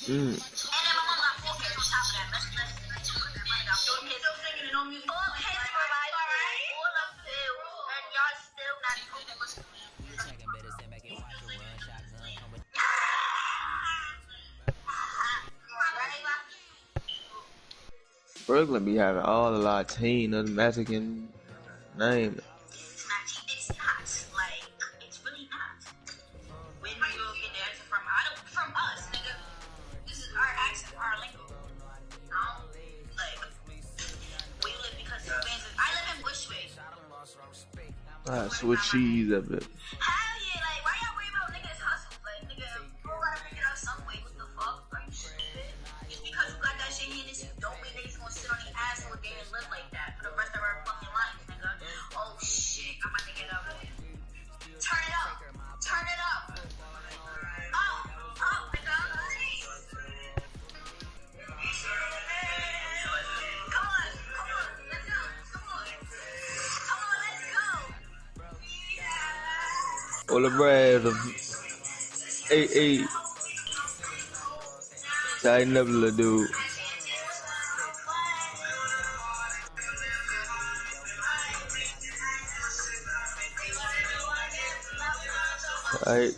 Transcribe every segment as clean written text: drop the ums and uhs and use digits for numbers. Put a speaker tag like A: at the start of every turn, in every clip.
A: Mm. Brooklyn be having all the Latino, Mexican name. I switch cheese up it. All the bread of 8-8. Tighten up, little dude. Alright.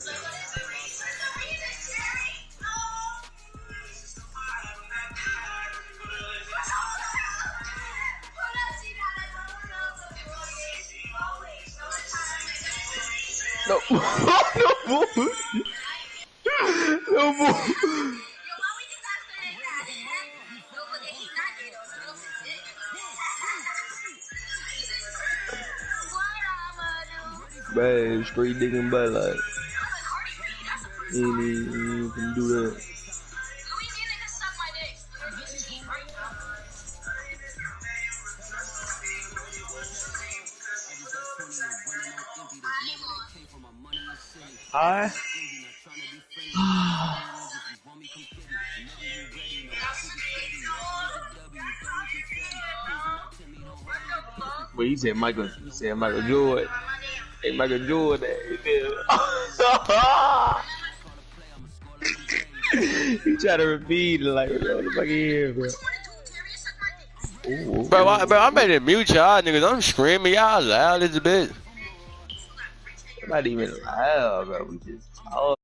A: No. No more. No more. Man, straight digging butt like. You can do that. Hi. Well, he said Michael. He said Michael Jordan. Hey, Michael Jordan. He tried to repeat it like, what the fuck here, bro? Ooh,
B: bro, I'm ready to mute y'all niggas. I'm screaming y'all loud as a bitch.
A: I'm not even loud, bro. We just talk.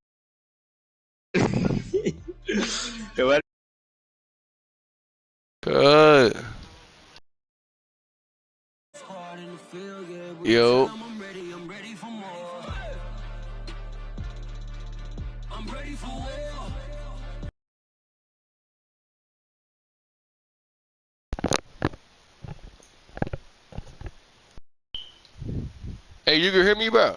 B: Good. Yo. Hey, you can hear me, bro?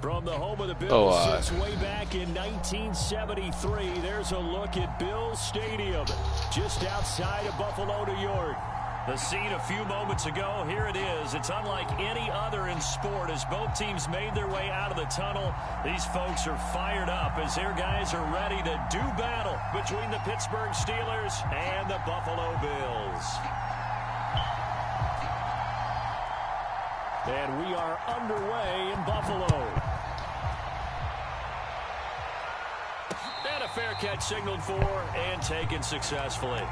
C: From the home of the Bills since way back in 1973, there's a look at Bills Stadium, just outside of Buffalo, New York. The scene a few moments ago, here it is. It's unlike any other in sport as both teams made their way out of the tunnel. These folks are fired up as their guys are ready to do battle between the Pittsburgh Steelers and the Buffalo Bills. And we are underway in Buffalo. And a fair catch signaled for and taken successfully.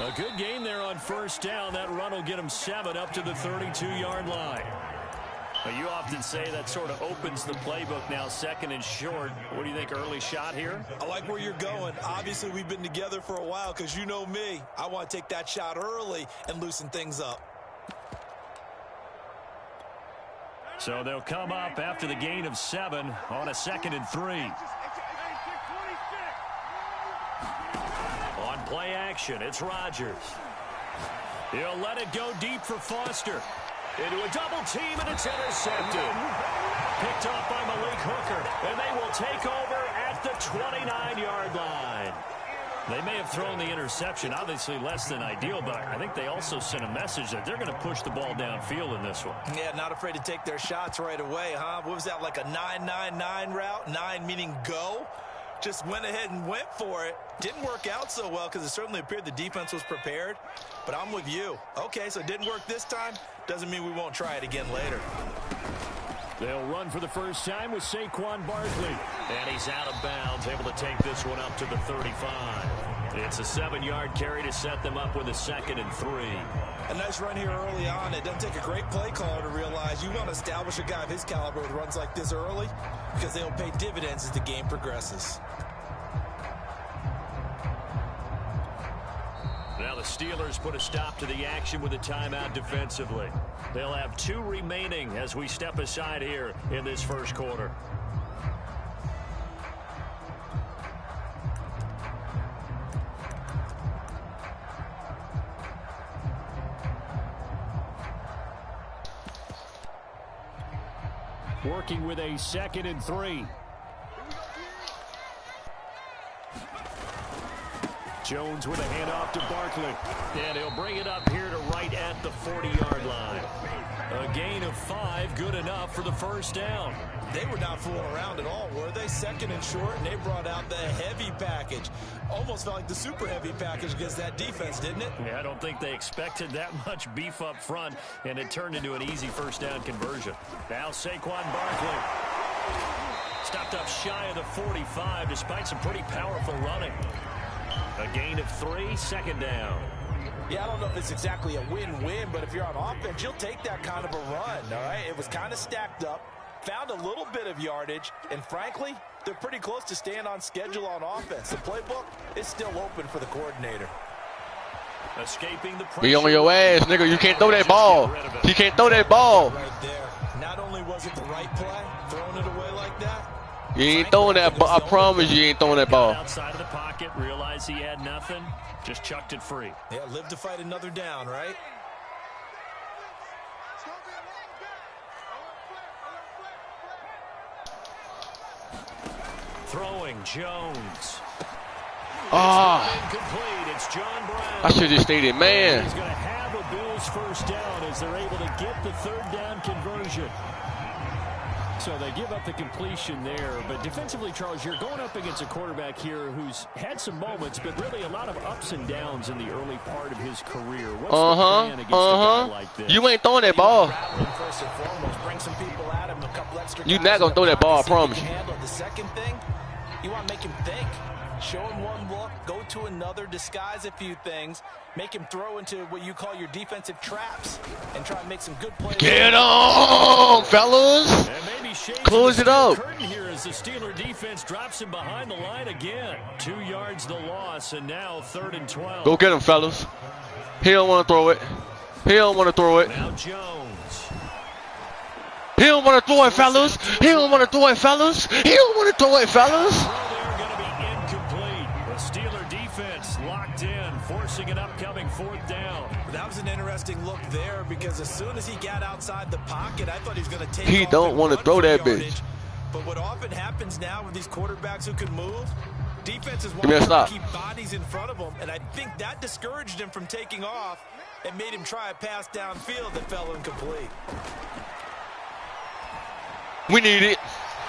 C: A good gain there on first down. That run will get him 7 up to the 32-yard line. Well, you often say that sort of opens the playbook now, second and short. What do you think, early shot here?
D: I like where you're going. Obviously, we've been together for a while because you know me. I want to take that shot early and loosen things up.
C: So they'll come up after the gain of 7 on a 2nd and 3. On play action, it's Rodgers. He'll let it go deep for Foster. Into a double team, and it's intercepted. Picked off by Malik Hooker, and they will take over at the 29-yard line. They may have thrown the interception, obviously less than ideal, but I think they also sent a message that they're going to push the ball downfield in this one.
D: Yeah, not afraid to take their shots right away, huh? What was that, like a 9-9-9 route? 9 meaning go? Just went ahead and went for it. Didn't work out so well because it certainly appeared the defense was prepared. But I'm with you. Okay, so it didn't work this time. Doesn't mean we won't try it again later.
C: They'll run for the first time with Saquon Barkley. And he's out of bounds, able to take this one up to the 35. It's a 7-yard carry to set them up with a 2nd and 3.
D: A nice run here early on. It doesn't take a great play caller to realize you want to establish a guy of his caliber with runs like this early because they'll pay dividends as the game progresses.
C: Now the Steelers put a stop to the action with a timeout defensively. They'll have 2 remaining as we step aside here in this first quarter. Working with a 2nd and 3. Jones with a handoff to Barkley. And he'll bring it up here to right at the 40-yard line. A gain of 5, good enough for the first down.
D: They were not fooling around at all, were they? 2nd and short, and they brought out the heavy package. Almost felt like the super heavy package against that defense, didn't it?
C: Yeah, I don't think they expected that much beef up front, and it turned into an easy first down conversion. Now Saquon Barkley. Stopped up shy of the 45 despite some pretty powerful running. A gain of 3, 2nd down.
D: Yeah, I don't know if it's exactly a win-win, but if you're on offense, you'll take that kind of a run, all right? It was kind of stacked up, found a little bit of yardage, and frankly, they're pretty close to staying on schedule on offense. The playbook is still open for the coordinator.
C: Escaping the pressure.
B: Be on your ass, nigga. You can't throw that ball. He can't throw that ball.
D: Right there. Not only was it the right play, throwing it away like that.
B: You ain't throwing that ball. I promise you ain't throwing that ball.
C: Outside of the pocket, realized he had nothing, just chucked it free.
D: Yeah, live to fight another down, right?
C: Throwing Jones.
B: Ah,
C: It's John Brown.
B: I should just stayed in, man.
C: He's going to have a Bills first down as they're able to get the 3rd down conversion. So they give up the completion there. But defensively, Charles, you're going up against a quarterback here who's had some moments, but really a lot of ups and downs in the early part of his career. What's the plan against a guy like this?
B: You ain't throwing that ball.
D: First and foremost, bring some people at him, a couple extra
B: You not gonna throw that ball, I promise you.
D: The second thing, you want to make him think. Show him one look, go to another, disguise a few things, make him throw into what you call your defensive traps, and try and make some good plays.
B: Get on, fellas. Close it up.
C: Here as the Steeler defense drops him behind the line again. 2 yards the loss, and now 3rd and 12.
B: Go get him, fellas. He don't want to throw it. He don't want to throw it.
C: Now Jones.
B: He don't want to throw it, fellas. He don't want to throw it, fellas. He don't want to throw it, fellas.
C: Locked in, forcing an upcoming 4th down.
D: That was an interesting look there because as soon as he got outside the pocket, I thought he was going to take
B: He don't want to throw that bitch.
D: But what often happens now with these quarterbacks who can move, defenses want
B: to
D: keep bodies in front of them, and I think that discouraged him from taking off and made him try a pass downfield that fell incomplete.
B: We need it.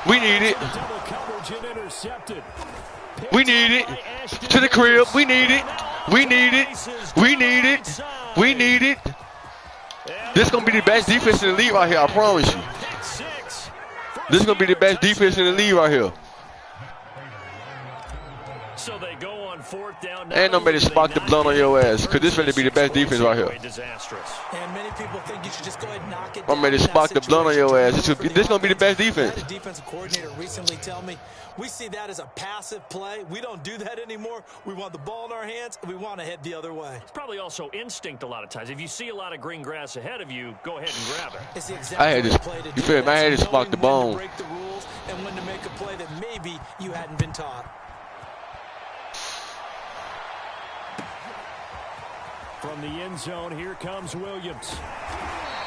B: We need it.
C: Double coverage and intercepted.
B: We need it. To the crib. We need it. We need it. We need it. We need it. This is going to be the best defense in the league right here, I promise you. This is going to be the best defense in the league right here.
C: So they go on 4th down.
B: Ain't nobody spark the blood on your ass, because this is going to be the best defense right here.
D: And many people think you should just go ahead and knock it
B: I'm ready to spark the blood on your ass. This is going to be the best defense.
D: I had a defensive coordinator recently tell me, we see that as a passive play. We don't do that anymore. We want the ball in our hands, and we want to head the other way.
C: It's probably also instinct a lot of times. If you see a lot of green grass ahead of you, go ahead and grab it.
D: It's the exact
B: I had
D: play to
B: you
D: do.
B: feel me? I had to spark the bone.
D: Break the rules and when to make a play that maybe you hadn't been taught.
C: From the end zone, here comes Williams.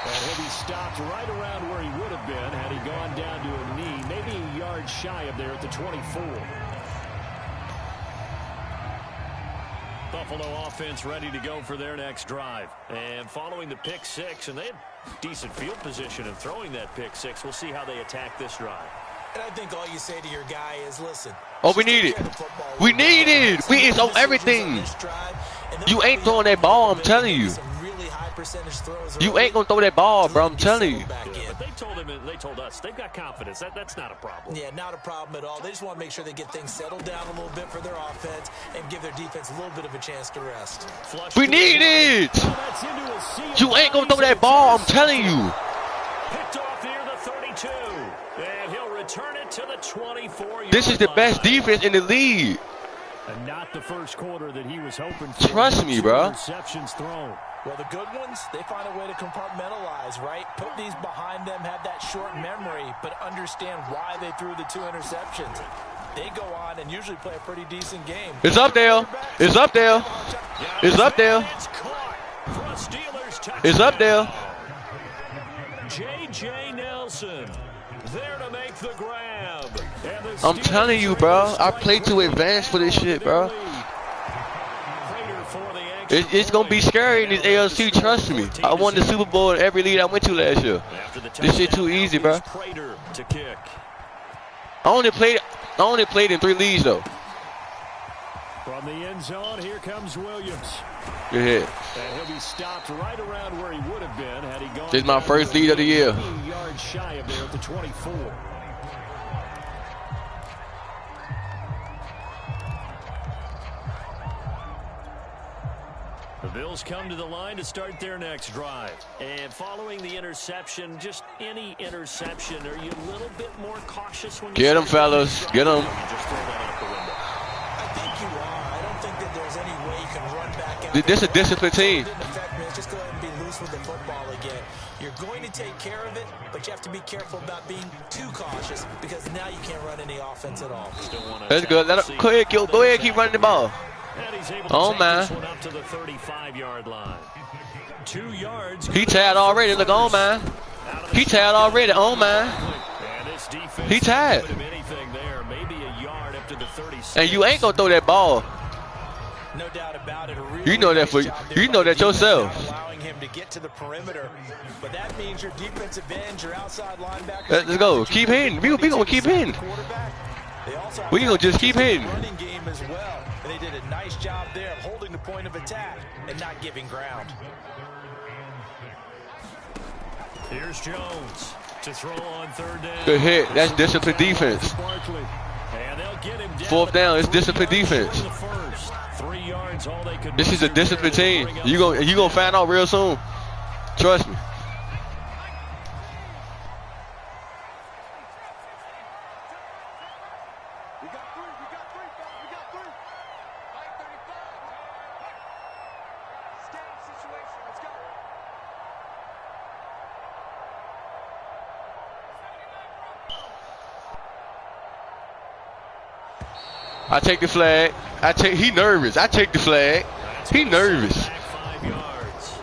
C: And he'll be stopped right around where he would have been had he gone down to a knee, maybe a yard shy of there at the 24. Buffalo offense ready to go for their next drive. And following the pick six, and they had decent field position in throwing that pick six. We'll see how they attack this drive.
D: And I think all you say to your guy is, listen.
B: Oh, we need it. We need it. It's on everything. You ain't throwing that ball, I'm telling you. You ain't gonna throw that ball, bro. I'm telling you.
C: Yeah, but they told us they've got confidence. That's not a problem.
D: Yeah, not a problem at all. They just want to make sure they get things settled down a little bit for their offense and give their defense a little bit of a chance to rest.
B: We need it. You ain't gonna throw that ball, I'm telling you.
C: Picked off near the 32, and he'll return it to the 24.
B: This is the best defense in the league.
C: And not the first quarter that he was hoping for.
B: Trust me, bro.
C: Interceptions thrown.
D: Well, the good ones, they find a way to compartmentalize, right? Put these behind them, have that short memory, but understand why they threw the 2 interceptions. They go on and usually play a pretty decent game.
B: It's up there. It's up there. It's up there. It's up there.
C: J.J. Nelson there to make the grab.
B: I'm telling you, bro. I play too advanced for this shit, bro. It's going to be scary in this ALC, trust me. I won the Super Bowl in every league I went to last year. This shit too easy, bro. I only played in 3 leagues, though.
C: From the end zone, here comes Williams.
B: Good hit.
C: And he'll be stopped right around where he would have been had he gone.
B: This is my first lead of the year.
C: Yards shy of there at the 24. The Bills come to the line to start their next drive. And following the interception, just any interception, are you a little bit more cautious when you
B: get them, fellas? Get them.
C: Just throw that out the window.
D: I think you are. I don't think that there's any way you can run back out.
B: This is a disciplined team.
D: Just go ahead and be loose with the football again. You're going to take care of it, but you have to be careful about being too cautious because now you can't run any offense at all.
B: That's good. Go ahead, keep running the ball. Oh, man.
C: Up to the 35-yard line. 2 yards.
B: He tied already. Look, oh, man. He tied already. Oh, man. He tied. And you ain't going to throw that ball.
D: No doubt about it.
B: You know that yourself.
D: Allowing him to get to the perimeter, but that means your defensive end, your outside linebacker.
B: Let's go. Keep hitting. We going to keep hitting. We going to just keep hitting.
D: Running game as well. And they did a nice job there of holding the point of attack and not giving ground.
C: Here's Jones to throw on 3rd down.
B: Good hit. That's disciplined defense.
C: And they'll get him down.
B: 4th down. It's disciplined defense.
C: 3 yards, all they could.
B: This is a disciplined team. You gonna find out real soon. Trust me. I take the flag. He nervous. I take the flag. He nervous.
C: 5 yards.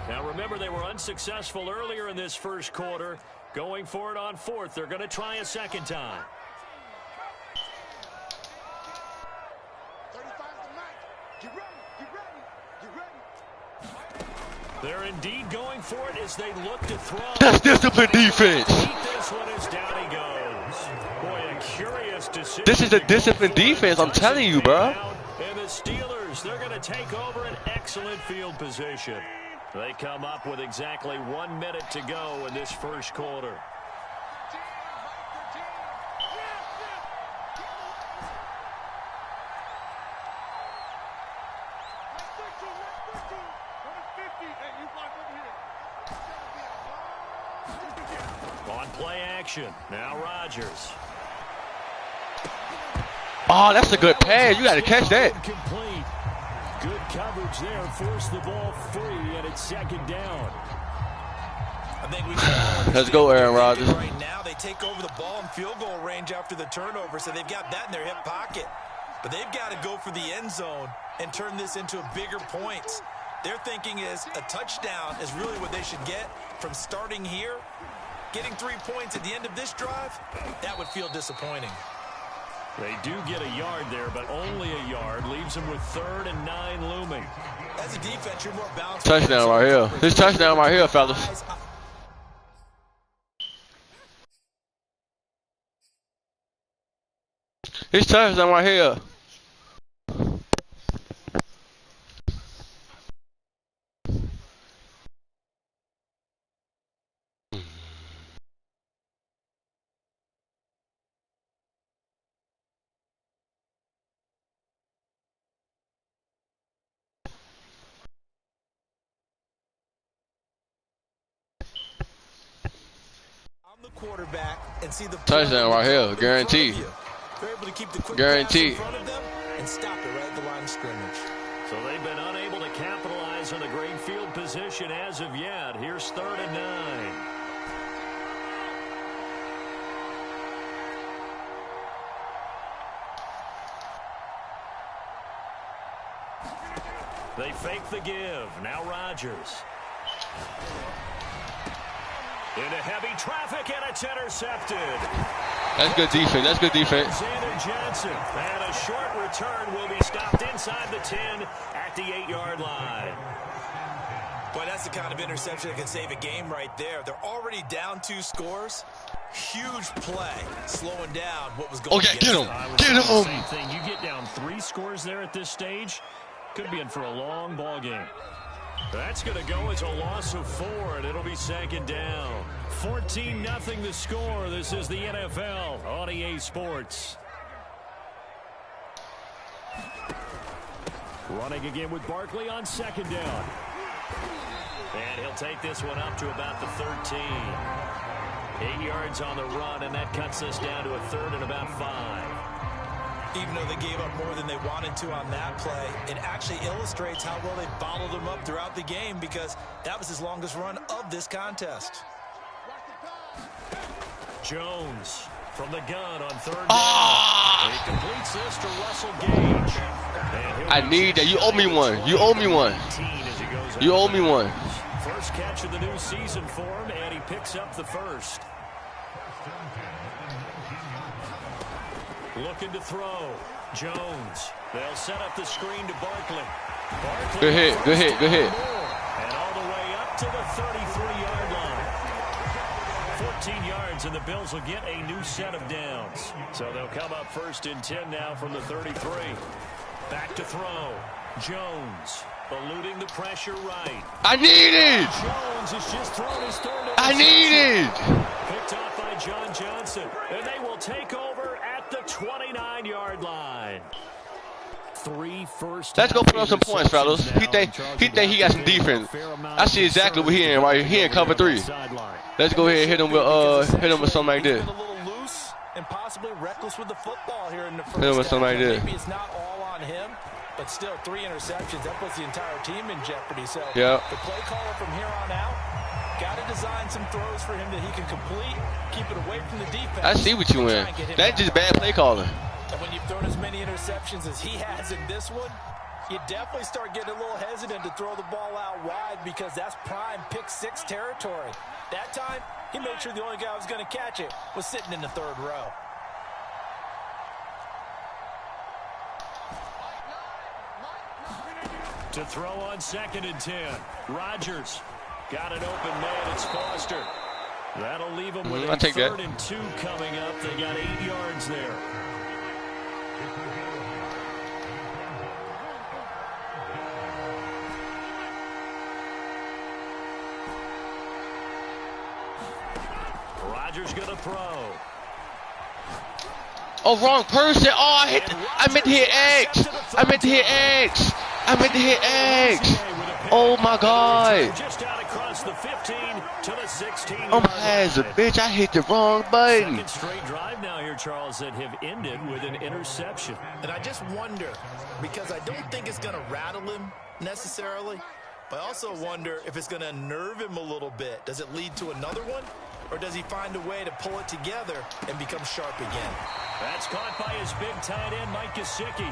C: Now remember, they were unsuccessful earlier in this first quarter. Going for it on 4th. They're going to try a second time. They're indeed going for it as they look to throw.
B: That's disciplined defense.
C: This one is down he goes. Boy, a curious decision.
B: This is a disciplined defense. I'm telling you, bro.
C: And the Steelers, they're going to take over an excellent field position. They come up with exactly 1 minute to go in this first quarter. On play action, now Rodgers.
B: Oh, that's a good pass. You got to catch that.
C: Complete. Good coverage there. Force the ball free, and it's 2nd down.
D: I think we can
B: Let's go, Aaron Rodgers.
D: Right now, they take over the ball in field goal range after the turnover, so they've got that in their hip pocket. But they've got to go for the end zone and turn this into a bigger points. Their thinking is a touchdown is really what they should get from starting here. Getting 3 points at the end of this drive, that would feel disappointing.
C: They do get a yard there, but only a yard. Leaves them with 3rd and 9 looming.
D: As a defense, you're more balanced.
B: Touchdown right here. This touchdown right here, fellas. This touchdown right here.
D: The quarterback and see the
B: touchdown right here, guaranteed.
D: They're able to keep the quick
B: guaranteed
D: in front of them and stop it right at the line of scrimmage.
C: So they've been unable to capitalize on a great field position as of yet. Here's 3rd and 9. They fake the give. Now Rodgers. Into heavy traffic, and it's intercepted.
B: That's good defense. That's good defense.
C: Xander Johnson. And a short return will be stopped inside the 10 at the 8-yard line.
D: Boy, that's the kind of interception that can save a game right there. They're already down 2 scores. Huge play, slowing down what was going on.
B: Okay, get him. Get him.
C: Same thing. You get down 3 scores there at this stage, could be in for a long ball game. That's going to go as a loss of 4, and it'll be 2nd down. 14-0 the score. This is the NFL on EA Sports. Running again with Barkley on 2nd down. And he'll take this one up to about the 13. 8 yards on the run, and that cuts us down to a 3rd and about 5.
D: Even though they gave up more than they wanted to on that play, it actually illustrates how well they bottled them up throughout the game, because that was his longest run of this contest.
C: Jones from the gun on 3rd down. He completes this to Russell Gage.
B: I need that. You owe me one. You owe me one. You owe me one.
C: First catch of the new season for him, and he picks up the first. Looking to throw. Jones. They'll set up the screen to Barkley.
B: Good hit. Good hit. Good hit.
C: And all the way up to the 33-yard line. 14 yards, and the Bills will get a new set of downs. So they'll come up 1st and 10 now from the 33. Back to throw. Jones eluding the pressure right.
B: I need it.
C: Jones has just thrown his 3rd.
B: I need it.
C: Picked off by John Johnson. And they will take over at the 29-yard line. 3 first.
B: Let's go put up some points, fellas. He think he got some defense. I see exactly what he in right here. He in cover 3. Let's go ahead and hit him with something like this.
D: A little loose and possibly reckless with the football here in the first.
B: Hit him with something like this.
D: Maybe it's not all on him, but still 3 interceptions. That puts the entire team in jeopardy. So
B: yeah,
D: the play caller from here on out got to design some throws for him that he can complete, keep it away from the defense.
B: I see what you in. That's just bad play calling.
D: And when you've thrown as many interceptions as he has in this one, you definitely start getting a little hesitant to throw the ball out wide, because that's prime pick 6 territory. That time, he made sure the only guy who was going to catch it was sitting in the 3rd row.
C: To throw on 2nd and 10. Rodgers got an open man. It's Foster. That'll leave him with a 3rd and 2 coming up. They got 8 yards there. Rodgers gonna throw.
B: Oh, wrong person. Oh, I meant to hit X. I meant to hit X. I meant to hit X. Oh my God.
C: Just out across the 15 to the 16.
B: I'm as a bitch. I hit the wrong button.
C: Second straight drive now here, Charles, that have ended with an interception.
D: And I just wonder, because I don't think it's going to rattle him necessarily, I also wonder if it's going to unnerve him a little bit. Does it lead to another one? Or does he find a way to pull it together and become sharp again?
C: That's caught by his big tight end, Mike Gesicki.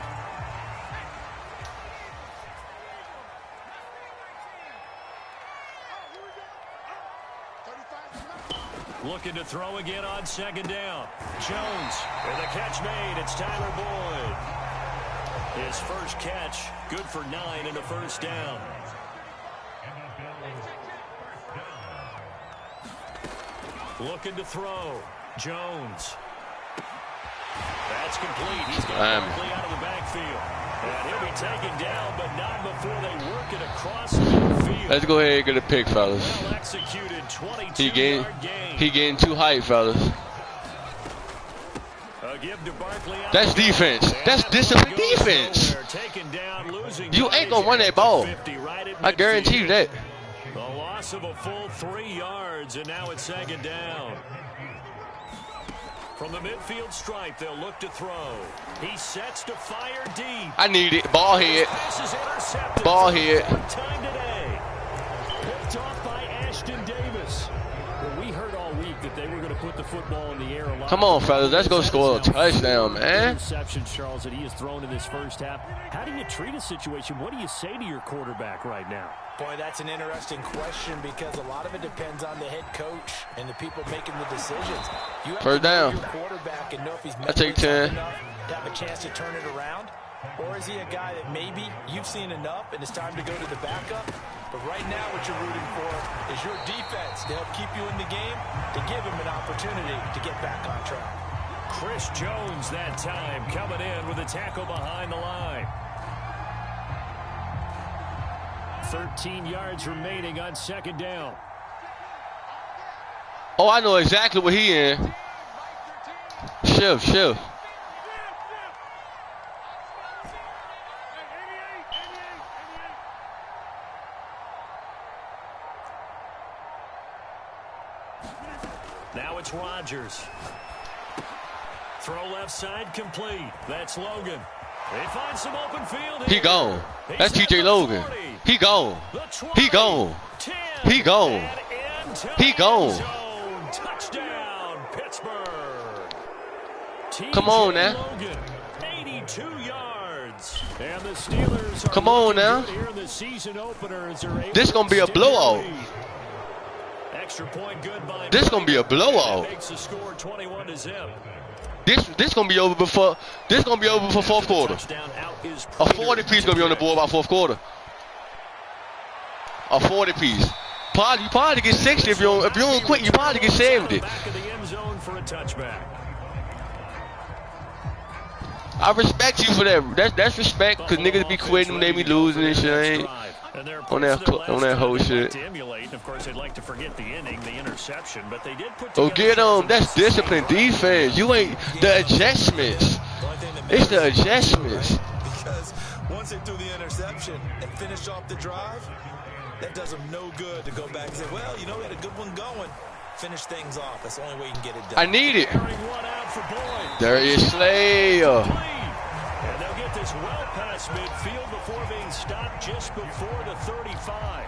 C: Looking to throw again on second down. Jones, and the catch made. It's Tyler Boyd. His first catch, good for 9 and a first down. Looking to throw. Jones. That's complete. He's got Barkley out of the backfield. And he'll be taken down, but not before they work it across the field.
B: Let's go ahead and get a pick, fellas.
C: Well executed, 22-yard gain.
B: He getting too hyped, fellas. That's defense. That's disciplined defense. You ain't going to run that ball. I guarantee you that.
C: The loss of a full 3 yards, and now it's second down. From the midfield stripe, they'll look to throw. He sets to fire deep.
B: I need it. Ball head. Ball head.
C: Time today. Picked off by Ashton Davis. Well, we heard all week that they were going to put the football in the air a lot.
B: Come on, fellas. Let's go score a touchdown, man.
C: Interceptions, Charles, that he has thrown in this first half. How do you treat a situation? What do you say to your quarterback right now?
D: Boy, that's an interesting question because a lot of it depends on the head coach and the people making the decisions. You have
B: First
D: to know
B: down.
D: your quarterback and know if he's
B: I take 10.
D: enough to have a chance to turn it around, or is he a guy that maybe you've seen enough and it's time to go to the backup? But right now what you're rooting for is your defense to help keep you in the game, to give him an opportunity to get back on track.
C: Chris Jones that time coming in with a tackle behind the line. 13 yards remaining on second down.
B: Oh, I know exactly what he in. Shift.
C: Now it's Rodgers. Throw left side complete. That's Logan. They find some open field.
B: He gone. That's TJ Logan. He gone. He gone. He gone. He gone.
C: Touchdown, Pittsburgh.
B: Come on now.
C: Logan, 82 yards. And the Steelers are
B: Come on now.
C: here in the season opener as they're able
B: This gonna be a
C: to
B: blowout.
C: lead. Extra point good by
B: This gonna be a blowout.
C: makes the score 21-0.
B: This gonna be over before. This gonna be over before fourth quarter.
C: Touchdown out is
B: A 40 piece gonna be on the board by fourth quarter. A 40 piece. You probably get 60 if you don't quit. You probably get 70.
C: Back of the end zone for a touchback.
B: I respect you for that. That's respect, cause niggas be quitting when they be losing and shit. I ain't on that whole shit.
C: Of course, they'd like to forget the inning, the interception, but they did put
B: Oh, get them. That's disciplined defense. You ain't the adjustments. It's the adjustments.
D: Because once they threw the interception and finished off the drive, that does them no good to go back and say, well, you know, we had a good one going. Finish things off. That's the only way you can get it done.
B: I need it.
C: One out for Boyd.
B: There is Slayer.
C: And they'll get this well past midfield before being stopped just before the 35.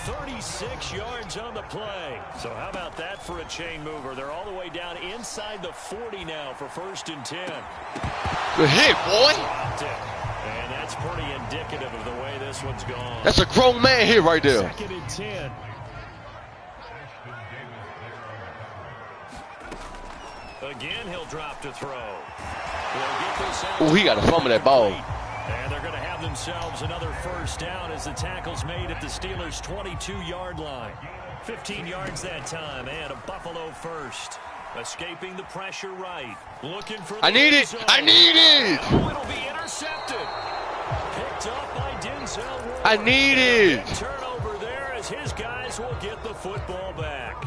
C: 36 yards on the play. So how about that for a chain mover? They're all the way down inside the 40 now for 1st and 10.
B: Good hit, boy.
C: And that's pretty indicative of the way this one's gone.
B: That's a grown man hit right there.
C: 2nd and 10. Again, he'll drop to throw.
B: Oh, he got to fumble that ball.
C: And they're going to have themselves another first down as the tackle's made at the Steelers' 22-yard line. 15 yards that time, and a Buffalo first. Escaping the pressure right. Looking for the
B: I need it.
C: zone.
B: I need it.
C: Oh, it'll be intercepted. Picked up by Denzel Ward.
B: I need it.
C: Turnover there as his guys will get the football back.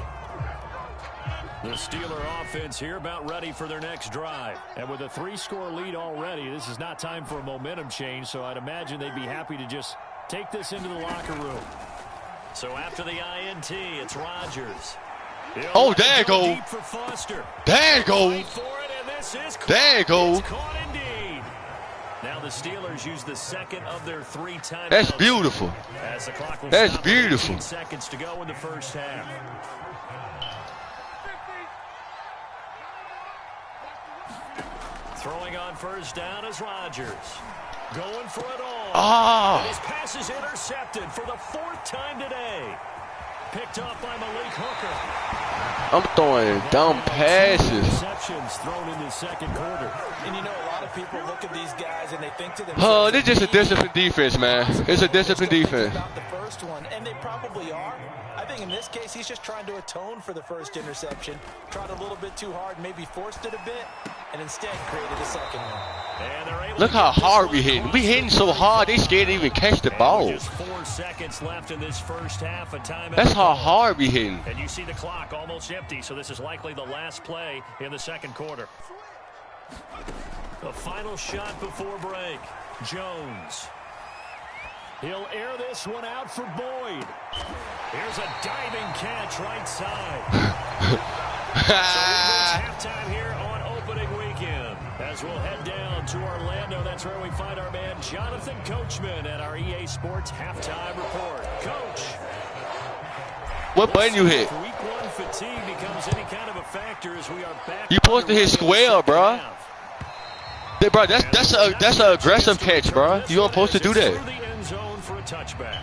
C: The Steeler offense here about ready for their next drive. And with a 3-score lead already, this is not time for a momentum change, so I'd imagine they'd be happy to just take this into the locker room. So after the INT, it's Rodgers.
B: Oh, there you go. There you go. There you go.
C: Now the Steelers use the second of their 3 timeouts.
B: That's beautiful.
C: As the clock will
B: That's
C: stop
B: beautiful.
C: 18 seconds to go in the first half. Throwing on first down is Rodgers. Going for it all.
B: Oh.
C: And his pass is intercepted for the 4th time today. Picked off by Malik Hooker.
B: I'm throwing dumb passes.
C: Interceptions thrown in the second quarter.
D: And you know, a lot of people look at these guys and they think to themselves,
B: Oh, this is just a disciplined defense, man. It's a disciplined defense.
D: about the first one, and they probably are. I think in this case, he's just trying to atone for the first interception. Tried a little bit too hard, maybe forced it a bit, and instead created a second one.
B: Look how hard we hitting. We hitting so hard, they scared to even catch the ball.
C: Just 4 seconds left in this first half. A timeout.
B: That's how hard we hitting.
C: And you see the clock almost empty, so this is likely the last play in the second quarter. The final shot before break. Jones. He'll air this one out for Boyd. Here's a diving catch right side. So we reach halftime here on opening weekend. As we'll head down to Orlando, that's where we find our man Jonathan Coachman at our EA Sports Halftime Report. Coach.
B: What button you hit?
C: Week 1 fatigue becomes any kind of a factor as we are back.
B: You supposed to hit square, bro. Hey, bro, that's an aggressive catch, bro. You aren't supposed to do that.
C: Through the end zone for a touchback.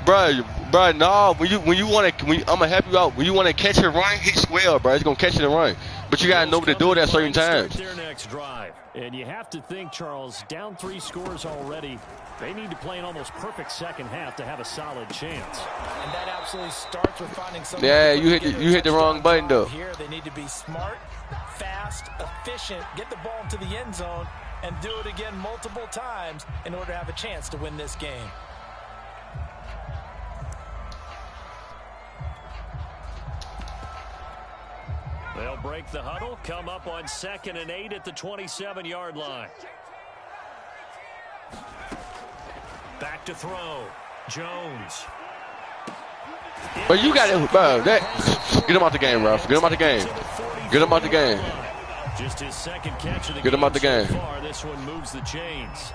B: Bro, no. When you want to, I'm gonna help you out. When you want to catch a run, hit square, bro. It's gonna catch it and run. But you gotta know what to do it at certain times.
C: Their next drive, and you have to think, Charles, down 3 scores already. They need to play an almost perfect second half to have a solid chance.
D: And that absolutely starts with finding something.
B: Yeah, you hit the wrong button though.
D: Here, they need to be smart, fast, efficient, get the ball into the end zone, and do it again multiple times in order to have a chance to win this game.
C: They'll break the huddle, come up on 2nd and 8 at the 27-yard line. Back to throw. Jones.
B: But you got it, bro. Get him out the game, bro. Get him out the game. Get him out the game.
C: Just his second catch of the
B: Get him out the game.
C: So far, this one moves the chains.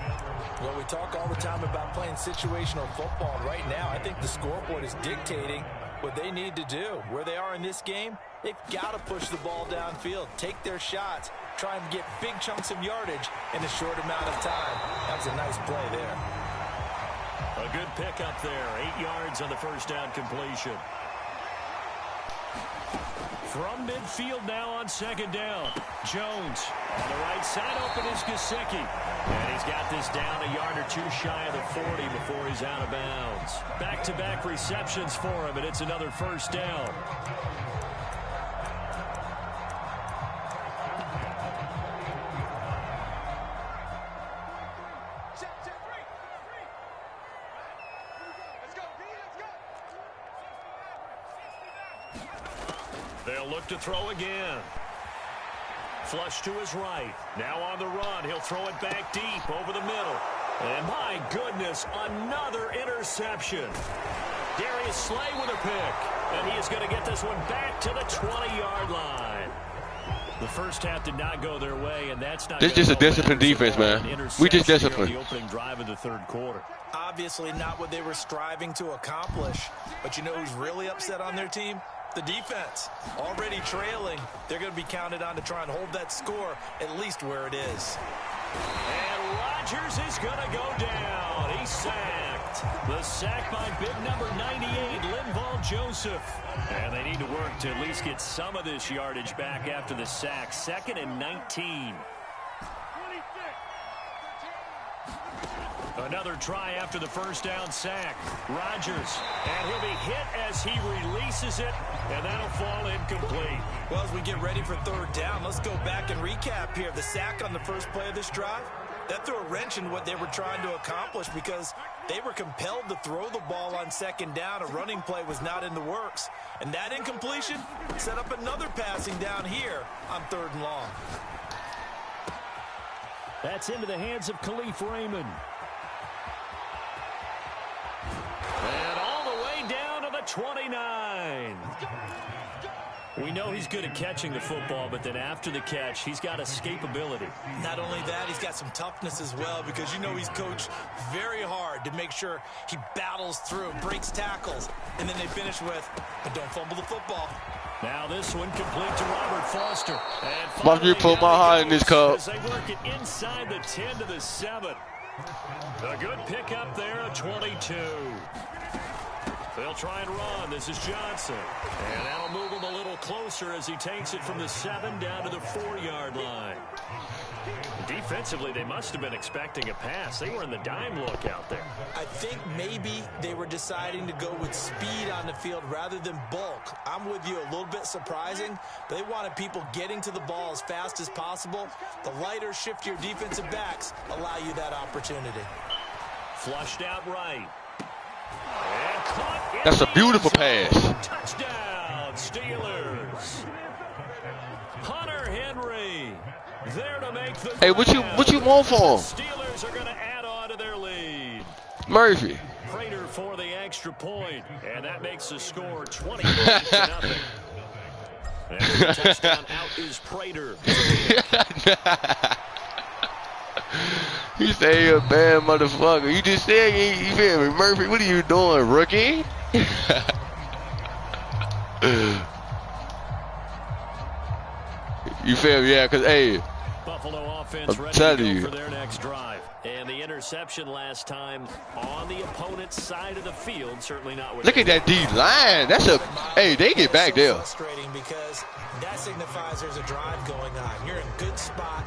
D: Well, we talk all the time about playing situational football. Right now, I think the scoreboard is dictating what they need to do. Where they are in this game, they've got to push the ball downfield, take their shots, try and get big chunks of yardage in a short amount of time. That was a nice play there.
C: A good pickup there. 8 yards on the first down completion. From midfield now on 2nd down. Jones on the right side. Open is Gesicki. And he's got this down a yard or 2 shy of the 40 before he's out of bounds. Back-to-back receptions for him, and it's another first down. They'll look to throw again. Flush to his right. Now on the run. He'll throw it back deep over the middle. And my goodness, another interception. Darius Slay with a pick. And he is going to get this one back to the 20-yard line. The first half did not go their way, and that's not.
B: This is just a disciplined defense, man. We just disciplined.
C: The opening drive of the third quarter.
D: Obviously not what they were striving to accomplish. But you know who's really upset on their team? The defense. Already trailing. They're going to be counted on to try and hold that score at least where it is.
C: And Rodgers is going to go down. He's sacked. The sack by big number 98, Linval Joseph. And they need to work to at least get some of this yardage back after the sack. 2nd and 19. Another try after the first down sack. Rodgers, and he'll be hit as he releases it, and that'll fall incomplete.
D: Well, as we get ready for 3rd down, let's go back and recap here. The sack on the first play of this drive, that threw a wrench in what they were trying to accomplish because they were compelled to throw the ball on 2nd down. A running play was not in the works. And that incompletion set up another passing down here on 3rd and long.
C: That's into the hands of Khalif Raymond. And all the way down to the 29. We know he's good at catching the football, but then after the catch, he's got escapability.
D: Not only that, he's got some toughness as well, because you know he's coached very hard to make sure he battles through, breaks tackles, and then they finish with, but don't fumble the football.
C: Now this one complete to Robert Foster. And
B: Watch me put my heart in this cup.
C: as they work it inside the 10 to the 7. A good pickup there, a 22. They'll try and run. This is Johnson. And that'll move him a little closer as he takes it from the 7 down to the 4-yard line. Defensively, they must have been expecting a pass. They were in the dime look out there.
D: I think maybe they were deciding to go with speed on the field rather than bulk. I'm with you, a little bit surprising. But they wanted people getting to the ball as fast as possible. The lighter, shiftier defensive backs allow you that opportunity.
C: Flushed out right. And caught.
B: That's a beautiful pass.
C: Touchdown, Steelers. Hunter Henry there to make the
B: Hey, what you want for him?
C: Steelers are going to add on to their lead.
B: Murphy.
C: Prater for the extra point, and that makes the score 20-0. And the touchdown out is Prater.
B: You say you're a bad motherfucker. You just said you feel me, Murphy? What are you doing, rookie? You feel me? Yeah, cause hey,
C: Buffalo offense
B: I'm
C: ready
B: telling
C: to go
B: you.
C: for their next drive. And the interception last time on the opponent's side of the field, certainly not with.
B: Look at that D line. That's a hey. They get back there.
D: Frustrating because that signifies there's a drive going on. You're in a good spot.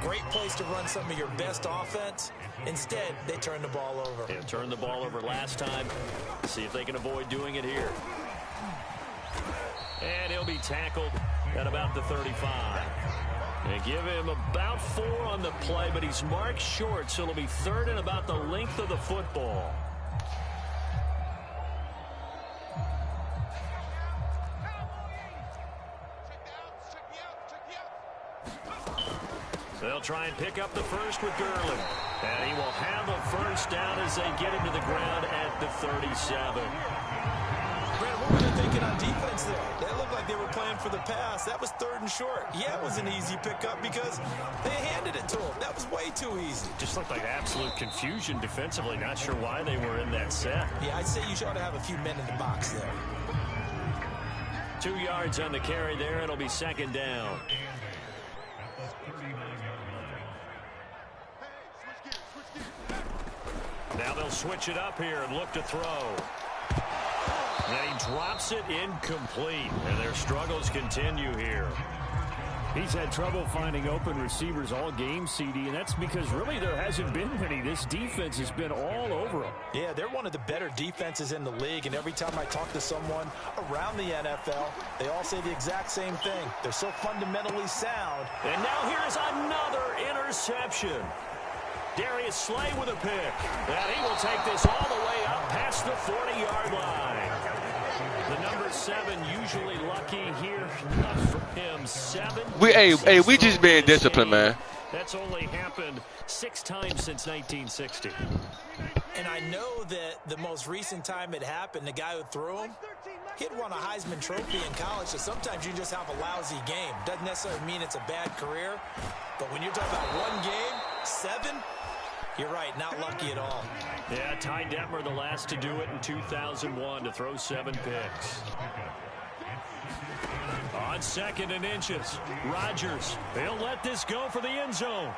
D: Great place to run some of your best offense. Instead, they turn the ball over.
C: Yeah, turned the ball over last time. See if they can avoid doing it here. And he'll be tackled at about the 35. And give him about 4 on the play, but he's marked short, so it'll be 3rd and about the length of the football. They'll try and pick up the first with Gurley. And he will have a first down as they get into the ground at the 37.
D: Brad, what were they thinking on defense there? That looked like they were playing for the pass. That was 3rd and short. Yeah, it was an easy pickup because they handed it to him. That was way too easy.
C: Just looked like absolute confusion defensively. Not sure why they were in that set.
D: Yeah, I'd say you ought to have a few men in the box there.
C: 2 yards on the carry there. It'll be 2nd down. Now they'll switch it up here and look to throw. And he drops it incomplete. And their struggles continue here.
E: He's had trouble finding open receivers all game, CD, and that's because really there hasn't been many. This defense has been all over him.
D: Yeah, they're one of the better defenses in the league, and every time I talk to someone around the NFL, they all say the exact same thing. They're so fundamentally sound.
C: And now here's another interception. Darius Slay with a pick. And he will take this all the way up past the 40-yard line. The number 7 usually lucky here. Not for him. 7.
B: We just being disciplined, man.
C: That's only happened 6 times since 1960.
D: And I know that the most recent time it happened, the guy who threw him, he'd won a Heisman Trophy in college, so sometimes you just have a lousy game. Doesn't necessarily mean it's a bad career, but when you're talking about one game, 7, you're right, not lucky at all.
C: Yeah, Ty Detmer, the last to do it in 2001, to throw 7 picks. On 2nd and inches, Rodgers, he'll let this go for the end zone.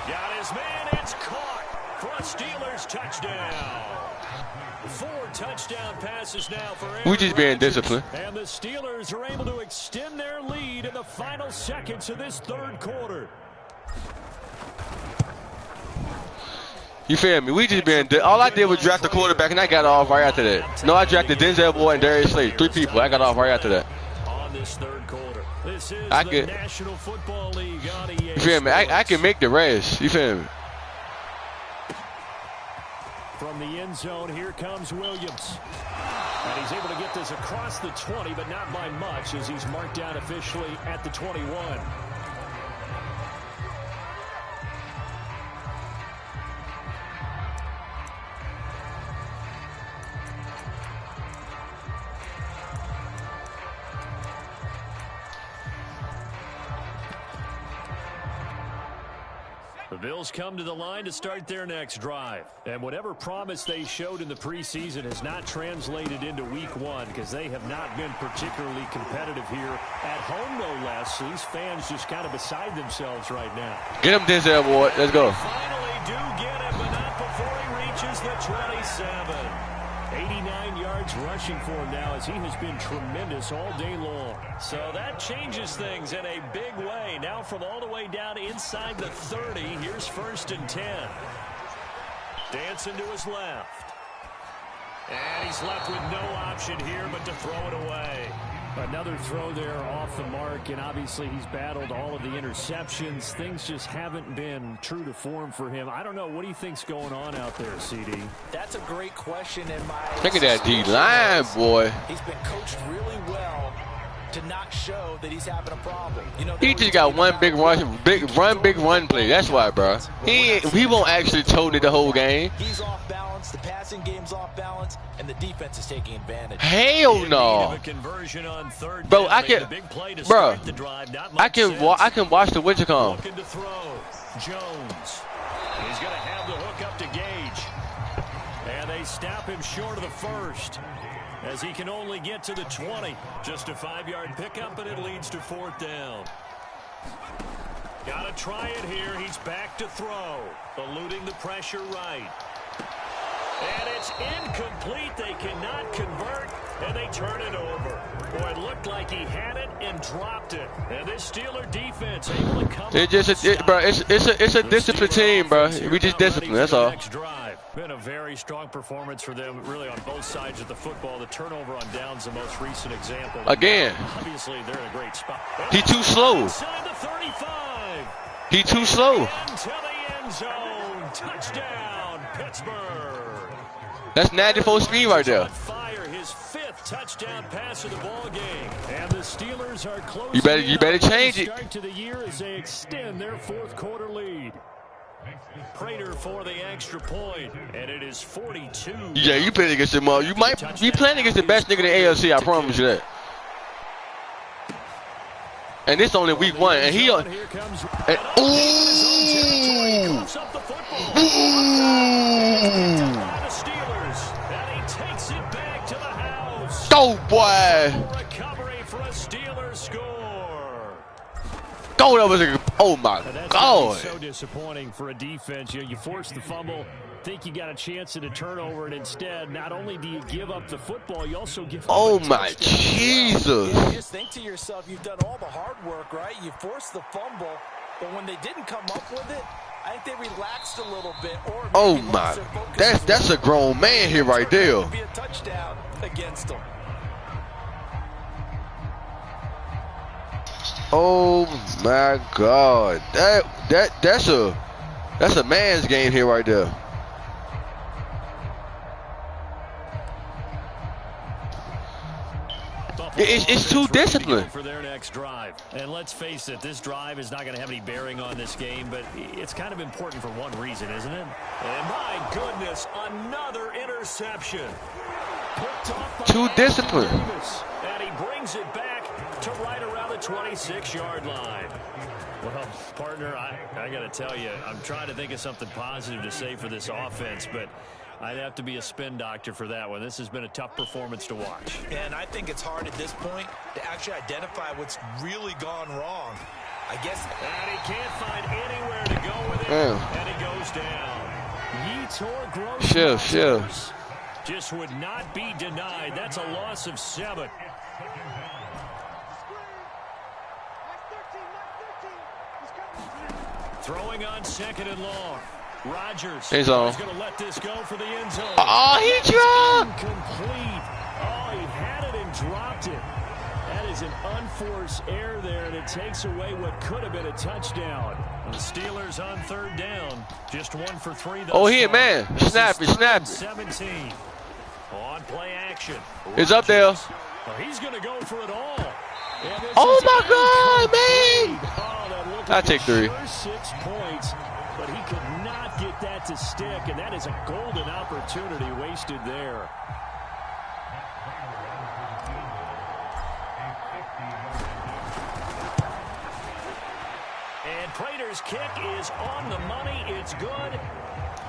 C: Got his man, it's caught for a Steelers touchdown. 4 touchdown passes now for Aaron
B: We just being
C: Rodgers.
B: disciplined.
E: And the Steelers are able to extend their lead in the final seconds of this 3rd quarter.
B: You feel me? We just been. All I did was draft the quarterback, and I got off right after that. No, I drafted Denzel Boyd and Darius Slay. 3 people. I got off right after that.
C: On this 3rd quarter.
E: This is
B: I
E: the
B: could-
E: National Football League on EA
B: You feel me? I
E: Sports.
B: can make the rest. You feel me?
E: From the end zone, here comes Williams. And he's able to get this across the 20, but not by much as he's marked down officially at the 21.
C: The Bills come to the line to start their next drive. And whatever promise they showed in the preseason has not translated into week one because they have not been particularly competitive here at home, no less. So these fans just kind of beside themselves right now.
B: Get him, Denzel Ward. Let's go.
C: They finally do get it, but not before he reaches the 27. 89 yards rushing for him now as he has been tremendous all day long. So that changes things in a big way. Now from all the way down inside the 30, here's 1st and 10. Dancing to his left. And he's left with no option here but to throw it away. Another throw there off the mark, and obviously he's battled all of the interceptions. Things just haven't been true to form for him. I don't know. What do you think's going on out there, CD?
D: That's a great question. In my
B: Look at that D-line, boy.
D: He's been coached really well to not show that he's having a problem. You know,
B: He just got one big run play. That's why, bro. He won't actually tote it the whole game.
D: He's off balance. The passing game's off balance, and the defense is taking advantage.
B: Hell no, bro. I can watch the winter come.
C: Looking to throw. Jones. He's going to have the hook up to Gage, and they stop him short of the first, as he can only get to the 20. Just a 5-yard pickup, and it leads to 4th down. Got to try it here. He's back to throw, eluding the pressure right. And it's incomplete. They cannot convert, and they turn it over. Boy, it looked like he had it and dropped it. And this Steeler defense able to come up.
B: It's a disciplined team, bro. We just disciplined. That's all.
C: Been a very strong performance for them, really, on both sides of the football. The turnover on downs, the most recent example.
B: Again,
C: obviously they're in a great spot.
B: He too slow.
C: Inside the 35.
B: He too slow.
C: Into the end zone. Touchdown, Pittsburgh.
B: That's 94 speed right there.
C: Fire, his 5th touchdown pass of the ball game. And the Steelers are close.
B: You better change it.
C: Start to the year as they extend their 4th quarter lead. Prater for the extra point, and it is 42.
B: Yeah, you playing against them all. You might be playing against the best nigga in the AFC. I promise you that. And this only week 1, and he. Ooh. Go, boy.
C: Recovery for a Steelers score.
B: Go, that was a. Oh my God.
C: So disappointing for a defense. You force the fumble, think you got a chance at a turnover, and instead, not only do you give up the football, you also give up.
B: Oh my Jesus.
D: You just think to yourself, you've done all the hard work, right? You forced the fumble, but when they didn't come up with it, I think they relaxed a little bit. Or
B: oh my, that's a grown man here right there.
D: Be a touchdown against them.
B: Oh my God, that's a man's game here right there. It's too disciplined.
C: For their next drive. And let's face it, this drive is not going to have any bearing on this game, but it's kind of important for one reason, isn't it? And my goodness, another interception.
B: Too disciplined.
C: And he brings it back to right around the 26-yard line. Well, partner, I got to tell you, I'm trying to think of something positive to say for this offense, but I'd have to be a spin doctor for that one. This has been a tough performance to watch.
D: And I think it's hard at this point to actually identify what's really gone wrong. I guess.
C: And he can't find anywhere to go with it. And he goes down. Yetur Gross.
B: Shift.
C: Just would not be denied. That's a loss of 7. Throwing on 2nd and long. Rodgers is going to let this go for the end zone.
B: Oh, he dropped.
C: Incomplete. Oh, he had it and dropped it. That is an unforced error there, and it takes away what could have been a touchdown. The Steelers on 3rd down. Just 1 for 3.
B: Oh, here, man. Snap it.
C: 17. On play action.
B: It's up there.
C: Well, he's going to go for it all.
B: Oh, my God, man. I take 3.
C: 6 points, but he could not get that to stick, and that is a golden opportunity wasted there. And Prater's kick is on the money. It's good.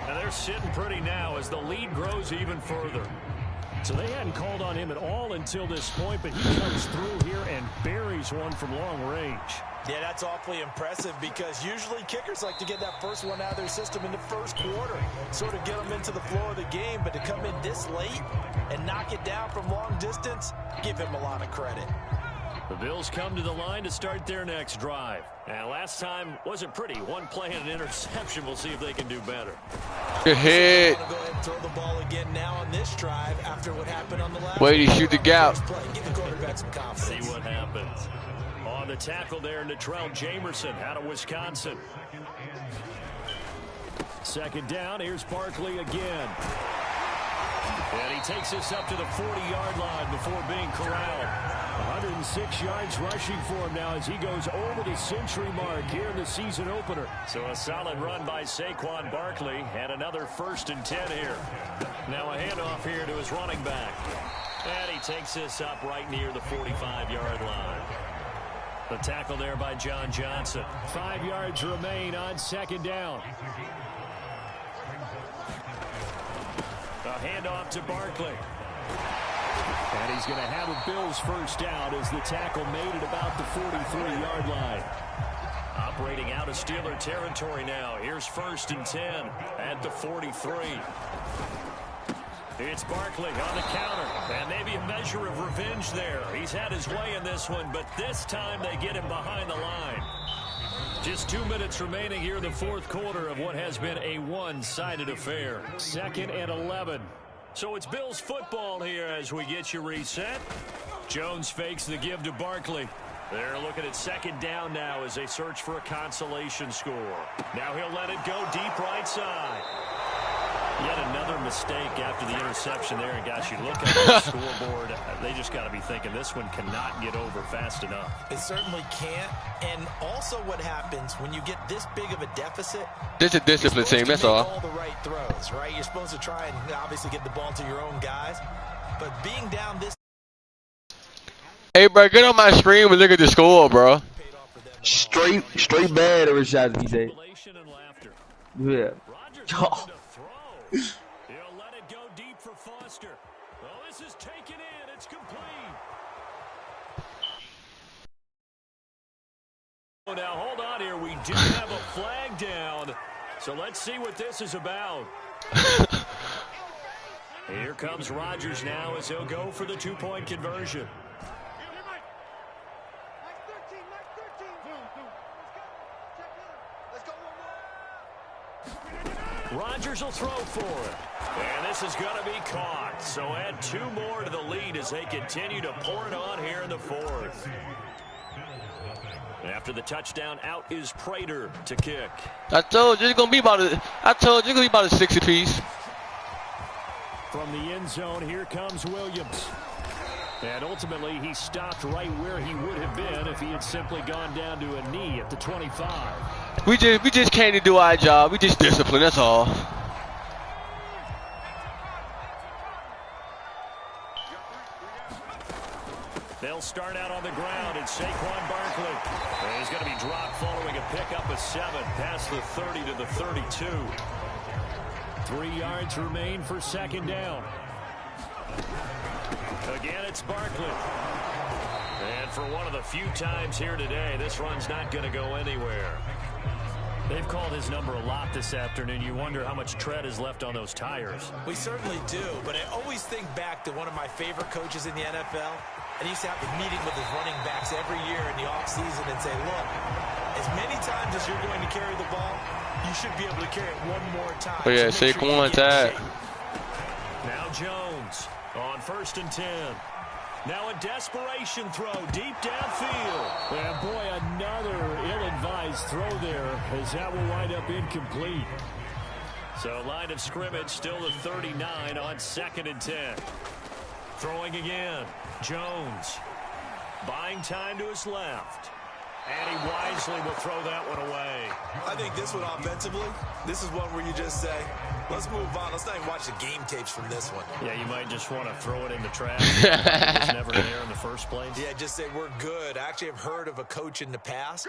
C: And they're sitting pretty now as the lead grows even further.
E: So they hadn't called on him at all until this point, but he comes through here and buries one from long range.
D: Yeah, that's awfully impressive because usually kickers like to get that first one out of their system in the first quarter, sort of get them into the flow of the game, but to come in this late and knock it down from long distance, give him a lot of credit.
C: The Bills come to the line to start their next drive. And last time wasn't pretty. One play and an interception. We'll see if they can do better.
B: Good hit.
D: Go ahead and throw the ball again now on this drive after what happened on the last
B: Way to shoot the gap.
D: Give the quarterback some confidence.
C: See what happens. On the tackle there, Natrell Jamerson out of Wisconsin.
E: Second down, here's Barkley again. And he takes this up to the 40-yard line before being corralled. 106 yards rushing for him now as he goes over the century mark here in the season opener.
C: So a solid run by Saquon Barkley and another 1st and 10 here. Now a handoff here to his running back. And he takes this up right near the 45-yard line. The tackle there by John Johnson.
E: 5 yards remain on second down.
C: A handoff to Barkley.
E: And he's going to have a Bills first down as the tackle made it about the 43-yard line.
C: Operating out of Steeler territory now. Here's 1st and 10 at the 43. It's Barkley on the counter. And maybe a measure of revenge there. He's had his way in this one, but this time they get him behind the line. Just 2 minutes remaining here in the fourth quarter of what has been a one-sided affair.
E: 2nd and 11.
C: So it's Bills football here as we get you reset. Jones fakes the give to Barkley. They're looking at second down now as they search for a consolation score. Now he'll let it go deep right side. Yet another mistake after the interception there. And gosh, you look at the scoreboard, they just got to be thinking this one cannot get over fast enough.
D: It certainly can't. And also what happens when you get this big of a deficit.
B: This is a discipline team, that's all.
D: All the right throws, right? You're supposed to try and obviously get the ball to your own guys. But being down this.
B: Hey, bro, get on my screen and look at the score, bro.
A: Straight bad of Rashad DJ. Yeah.
C: He'll let it go deep for Foster. Oh, this is taken in. It's complete. Oh, now, hold on here. We do have a flag down. So let's see what this is about. Here comes Rodgers now as he'll go for the two-point conversion. Rodgers will throw for it. And this is going to be caught. So add 2 more to the lead as they continue to pour it on here in the fourth. After the touchdown, out is Prater to kick.
B: I told you it's gonna be about a 60 piece.
E: From the end zone, here comes Williams. And ultimately, he stopped right where he would have been if he had simply gone down to a knee at the 25.
B: We just came to do our job. We just discipline, that's all.
C: They'll start out on the ground. It's Saquon Barkley. And he's going to be dropped following a pickup of 7 past the 30 to the 32.
E: 3 yards remain for second down.
C: Again, it's Barkley. And for one of the few times here today, this run's not going to go anywhere. They've called his number a lot this afternoon. You wonder how much tread is left on those tires.
D: We certainly do, but I always think back to one of my favorite coaches in the NFL. And he used to have a meeting with his running backs every year in the offseason and say, look, as many times as you're going to carry the ball, you should be able to carry it one more time.
B: Oh, yeah, Saquon tag.
C: Now Jones on 1st and 10. Now a desperation throw deep downfield.
E: And boy, another ill-advised throw there as that will wind up incomplete.
C: So line of scrimmage still the 39 on 2nd and 10. Throwing again. Jones buying time to his left. And he wisely will throw that one away.
D: I think this one offensively, this is one where you just say, let's move on. Let's not even watch the game tapes from this one.
C: Yeah, you might just want to throw it in the trash. It was never there in the first place.
D: Yeah, just say we're good. I actually have heard of a coach in the past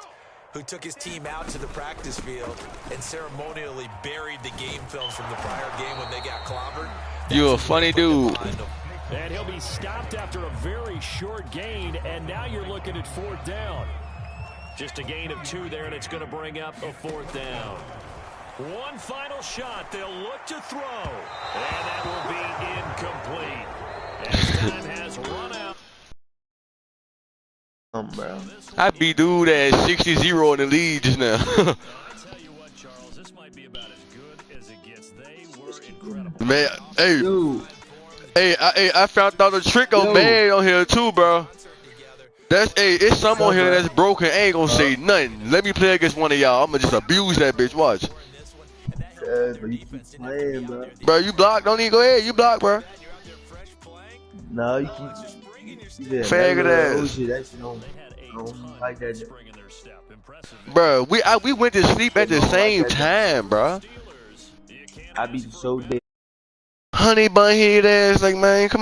D: who took his team out to the practice field and ceremonially buried the game films from the prior game when they got clobbered.
B: You a funny dude.
C: And he'll be stopped after a very short gain, and now you're looking at 4th down. Just a gain of 2 there, and it's going to bring up a 4th down. One final shot. They'll look to throw, and that will be incomplete. As time has run out.
A: Bro.
B: I beat dude at 60-0 in the lead just now.
C: I'll tell you what, Charles, this might be about as good as it gets. They were incredible.
B: Man, hey.
A: Dude.
B: I found out a trick on man on here too, bro. It's some on here that's broken. I ain't gonna say nothing. Let me play against one of y'all. I'ma just abuse that bitch. Watch.
A: But you keep playing, bro.
B: Bro, you block. Don't even go ahead. You block, bro.
A: No, you keep. Yeah,
B: faggot ass.
A: That shit don't like that.
B: Bro, we went to sleep at the same time, bro.
A: I be so dead.
B: Honey bun head ass, like, man, come on.